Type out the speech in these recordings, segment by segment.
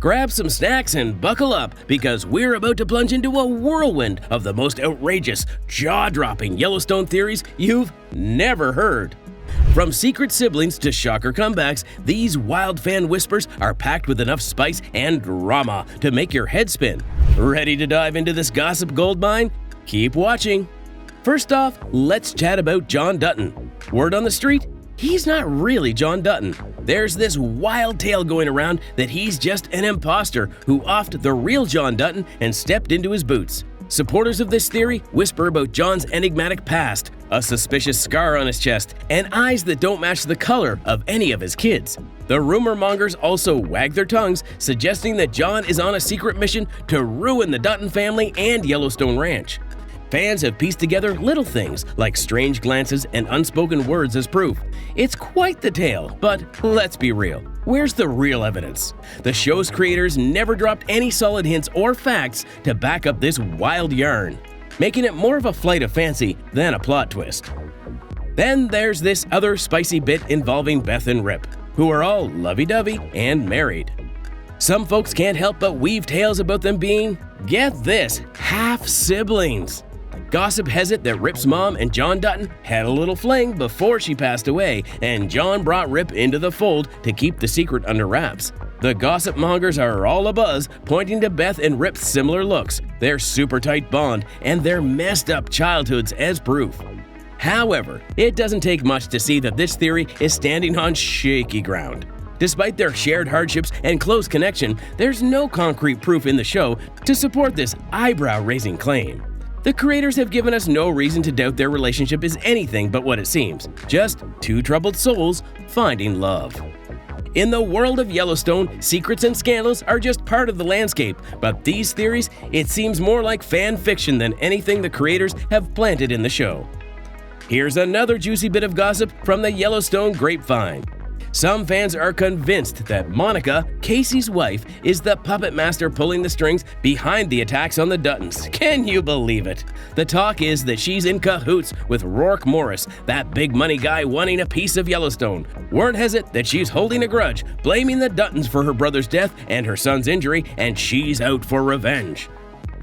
grab some snacks and buckle up because we're about to plunge into a whirlwind of the most outrageous, jaw-dropping Yellowstone theories you've never heard. From secret siblings to shocker comebacks, these wild fan whispers are packed with enough spice and drama to make your head spin. Ready to dive into this gossip goldmine? Keep watching. First off, let's chat about John Dutton. Word on the street? He's not really John Dutton. There's this wild tale going around that he's just an imposter who offed the real John Dutton and stepped into his boots. Supporters of this theory whisper about John's enigmatic past, a suspicious scar on his chest, and eyes that don't match the color of any of his kids. The rumor mongers also wag their tongues, suggesting that John is on a secret mission to ruin the Dutton family and Yellowstone Ranch. Fans have pieced together little things like strange glances and unspoken words as proof. It's quite the tale, but let's be real. Where's the real evidence? The show's creators never dropped any solid hints or facts to back up this wild yarn, making it more of a flight of fancy than a plot twist. Then there's this other spicy bit involving Beth and Rip, who are all lovey-dovey and married. Some folks can't help but weave tales about them being, get this, half-siblings. Gossip has it that Rip's mom and John Dutton had a little fling before she passed away, and John brought Rip into the fold to keep the secret under wraps. The gossip mongers are all abuzz, pointing to Beth and Rip's similar looks, their super tight bond, and their messed up childhoods as proof. However, it doesn't take much to see that this theory is standing on shaky ground. Despite their shared hardships and close connection, there's no concrete proof in the show to support this eyebrow-raising claim. The creators have given us no reason to doubt their relationship is anything but what it seems, just two troubled souls finding love. In the world of Yellowstone, secrets and scandals are just part of the landscape, but these theories, it seems more like fan fiction than anything the creators have planted in the show. Here's another juicy bit of gossip from the Yellowstone grapevine. Some fans are convinced that Monica, Casey's wife, is the puppet master pulling the strings behind the attacks on the Duttons. Can you believe it? The talk is that she's in cahoots with Rourke Morris, that big money guy wanting a piece of Yellowstone. Word has it that she's holding a grudge, blaming the Duttons for her brother's death and her son's injury, and she's out for revenge.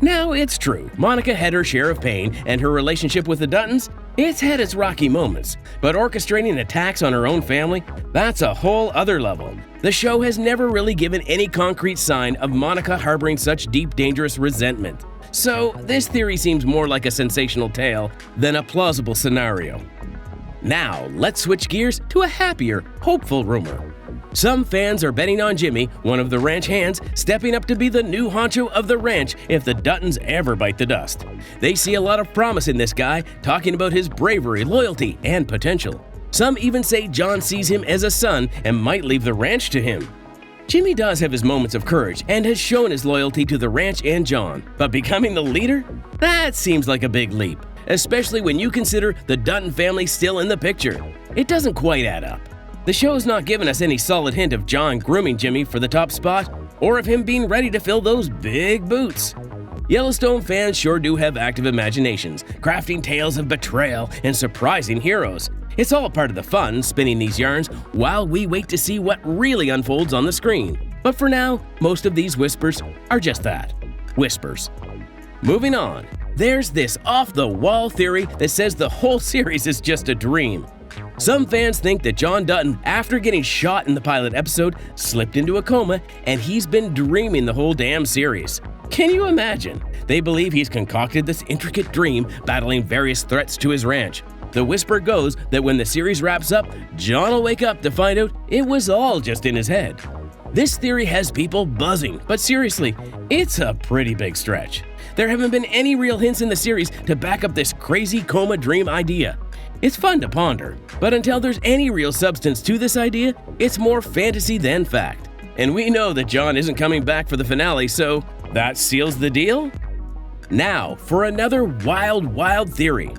Now, it's true, Monica had her share of pain, and her relationship with the Duttons, it's had its rocky moments, but orchestrating attacks on her own family, that's a whole other level. The show has never really given any concrete sign of Monica harboring such deep, dangerous resentment. So, this theory seems more like a sensational tale than a plausible scenario. Now, let's switch gears to a happier, hopeful rumor. Some fans are betting on Jimmy, one of the ranch hands, stepping up to be the new honcho of the ranch if the Duttons ever bite the dust. They see a lot of promise in this guy, talking about his bravery, loyalty, and potential. Some even say John sees him as a son and might leave the ranch to him. Jimmy does have his moments of courage and has shown his loyalty to the ranch and John, but becoming the leader? That seems like a big leap, especially when you consider the Dutton family still in the picture. It doesn't quite add up. The show's not given us any solid hint of John grooming Jimmy for the top spot, or of him being ready to fill those big boots. Yellowstone fans sure do have active imaginations, crafting tales of betrayal and surprising heroes. It's all part of the fun, spinning these yarns, while we wait to see what really unfolds on the screen. But for now, most of these whispers are just that, whispers. Moving on, there's this off-the-wall theory that says the whole series is just a dream. Some fans think that John Dutton, after getting shot in the pilot episode, slipped into a coma and he's been dreaming the whole damn series. Can you imagine? They believe he's concocted this intricate dream, battling various threats to his ranch. The whisper goes that when the series wraps up, John will wake up to find out it was all just in his head. This theory has people buzzing, but seriously, it's a pretty big stretch. There haven't been any real hints in the series to back up this crazy coma dream idea. It's fun to ponder, but until there's any real substance to this idea, it's more fantasy than fact. And we know that John isn't coming back for the finale, so that seals the deal? Now, for another wild theory.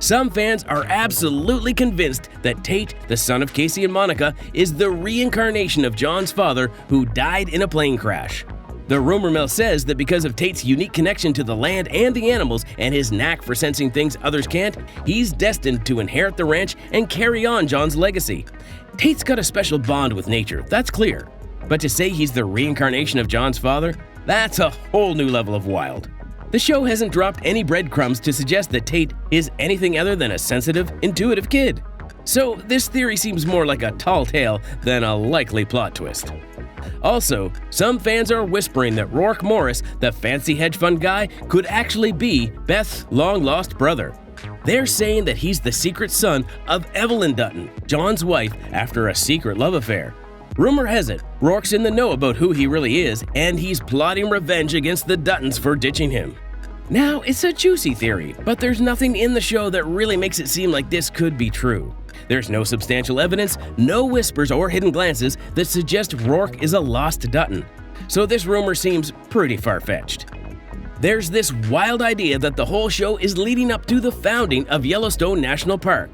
Some fans are absolutely convinced that Tate, the son of Casey and Monica, is the reincarnation of John's father who died in a plane crash. The rumor mill says that because of Tate's unique connection to the land and the animals and his knack for sensing things others can't, he's destined to inherit the ranch and carry on John's legacy. Tate's got a special bond with nature, that's clear. But to say he's the reincarnation of John's father, that's a whole new level of wild. The show hasn't dropped any breadcrumbs to suggest that Tate is anything other than a sensitive, intuitive kid. So this theory seems more like a tall tale than a likely plot twist. Also, some fans are whispering that Rourke Morris, the fancy hedge fund guy, could actually be Beth's long-lost brother. They're saying that he's the secret son of Evelyn Dutton, John's wife, after a secret love affair. Rumor has it, Rourke's in the know about who he really is, and he's plotting revenge against the Duttons for ditching him. Now, it's a juicy theory, but there's nothing in the show that really makes it seem like this could be true. There's no substantial evidence, no whispers or hidden glances that suggest Rourke is a lost Dutton. So this rumor seems pretty far-fetched. There's this wild idea that the whole show is leading up to the founding of Yellowstone National Park.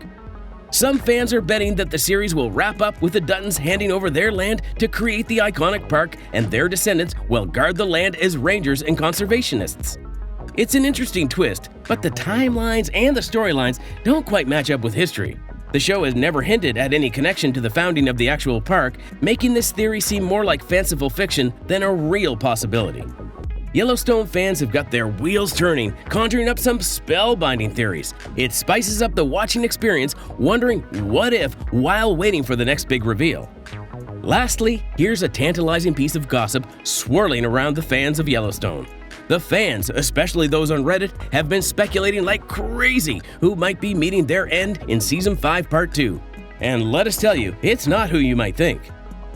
Some fans are betting that the series will wrap up with the Duttons handing over their land to create the iconic park, and their descendants will guard the land as rangers and conservationists. It's an interesting twist, but the timelines and the storylines don't quite match up with history. The show has never hinted at any connection to the founding of the actual park, making this theory seem more like fanciful fiction than a real possibility. Yellowstone fans have got their wheels turning, conjuring up some spellbinding theories. It spices up the watching experience, wondering what if while waiting for the next big reveal. Lastly, here's a tantalizing piece of gossip swirling around the fans of Yellowstone. The fans, especially those on Reddit, have been speculating like crazy who might be meeting their end in Season 5 Part 2. And let us tell you, it's not who you might think.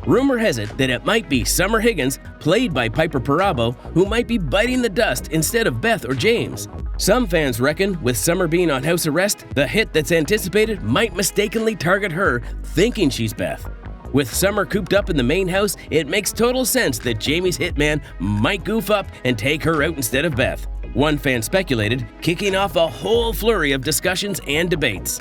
Rumor has it that it might be Summer Higgins, played by Piper Perabo, who might be biting the dust instead of Beth or James. Some fans reckon, with Summer being on house arrest, the hit that's anticipated might mistakenly target her, thinking she's Beth. With Summer cooped up in the main house, it makes total sense that Jamie's hitman might goof up and take her out instead of Beth. One fan speculated, kicking off a whole flurry of discussions and debates.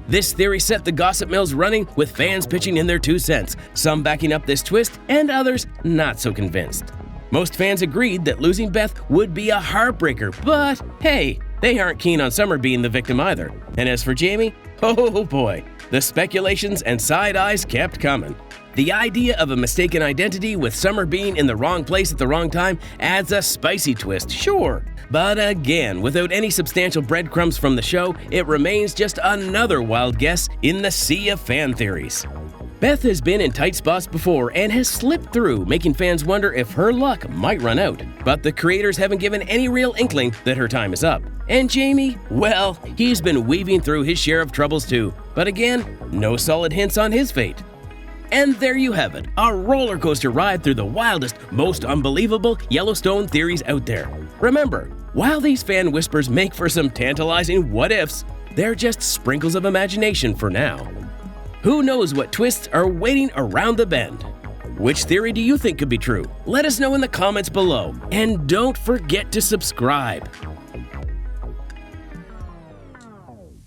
This theory set the gossip mills running, with fans pitching in their 2 cents, some backing up this twist and others not so convinced. Most fans agreed that losing Beth would be a heartbreaker, but hey, they aren't keen on Summer being the victim either. And as for Jamie, oh boy, the speculations and side eyes kept coming. The idea of a mistaken identity with Summer being in the wrong place at the wrong time adds a spicy twist, sure. But again, without any substantial breadcrumbs from the show, it remains just another wild guess in the sea of fan theories. Beth has been in tight spots before and has slipped through, making fans wonder if her luck might run out. But the creators haven't given any real inkling that her time is up. And Jamie, well, he's been weaving through his share of troubles too. But again, no solid hints on his fate. And there you have it, a roller coaster ride through the wildest, most unbelievable Yellowstone theories out there. Remember, while these fan whispers make for some tantalizing what-ifs, they're just sprinkles of imagination for now. Who knows what twists are waiting around the bend? Which theory do you think could be true? Let us know in the comments below, and don't forget to subscribe.